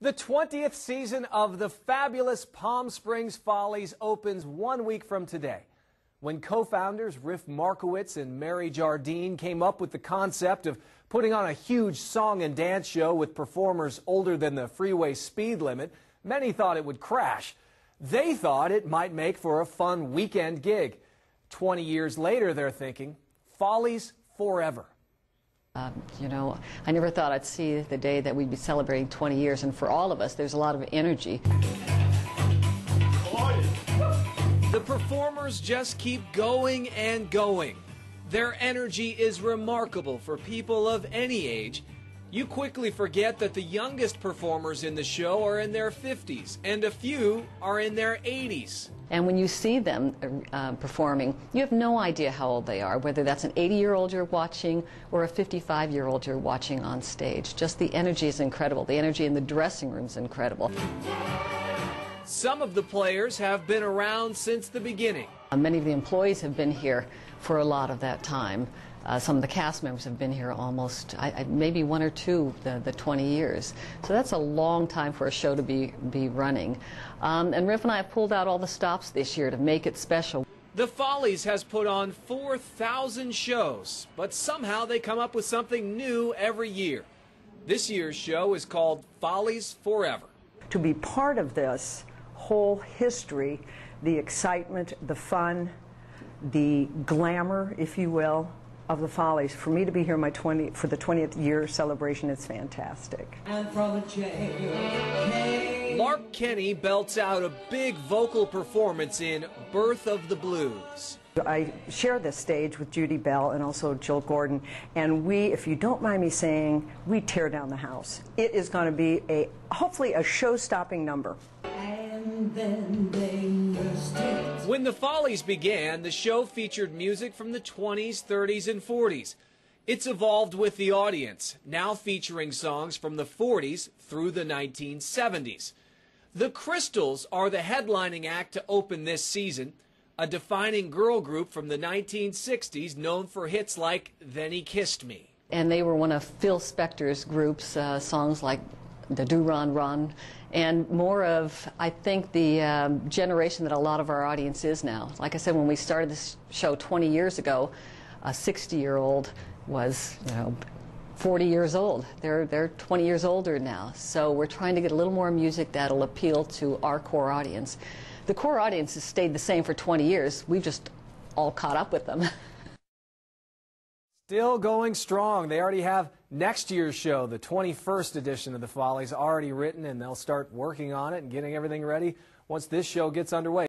The 20th season of the Fabulous Palm Springs Follies opens 1 week from today. When co-founders Riff Markowitz and Mary Jardine came up with the concept of putting on a huge song and dance show with performers older than the freeway speed limit, many thought it would crash. They thought it might make for a fun weekend gig. 20 years later, they're thinking, Follies forever. I never thought I'd see the day that we'd be celebrating 20 years, and for all of us, there's a lot of energy. The performers just keep going and going. Their energy is remarkable for people of any age. You quickly forget that the youngest performers in the show are in their 50s, and a few are in their 80s. And when you see them performing, you have no idea how old they are, whether that's an 80-year-old you're watching or a 55-year-old you're watching on stage. Just the energy is incredible. The energy in the dressing room is incredible. Some of the players have been around since the beginning. Many of the employees have been here for a lot of that time. Some of the cast members have been here almost, maybe one or two, the 20 years. So that's a long time for a show to be running. And Riff and I have pulled out all the stops this year to make it special. The Follies has put on 4,000 shows, but somehow they come up with something new every year. This year's show is called Follies Forever. To be part of this whole history, the excitement, the fun, the glamour, if you will, of the Follies. For me to be here for the 20th year celebration, it's fantastic. Mark Kenny belts out a big vocal performance in Birth of the Blues. I share this stage with Judy Bell and also Jill Gordon, and we, if you don't mind me saying, we tear down the house. It is going to be hopefully a show-stopping number. When the Follies began, the show featured music from the 20s, 30s, and 40s. It's evolved with the audience, now featuring songs from the 40s through the 1970s. The Crystals are the headlining act to open this season, a defining girl group from the 1960s known for hits like Then He Kissed Me. And they were one of Phil Spector's groups, songs like the Do Ron Ron, and more of, I think, the generation that a lot of our audience is now. Like I said, when we started this show 20 years ago, a 60-year-old was, 40 years old. They're 20 years older now. So we're trying to get a little more music that'll appeal to our core audience. The core audience has stayed the same for 20 years. We've just all caught up with them. Still going strong. They already have next year's show, the 21st edition of the Follies, already written, and they'll start working on it and getting everything ready once this show gets underway.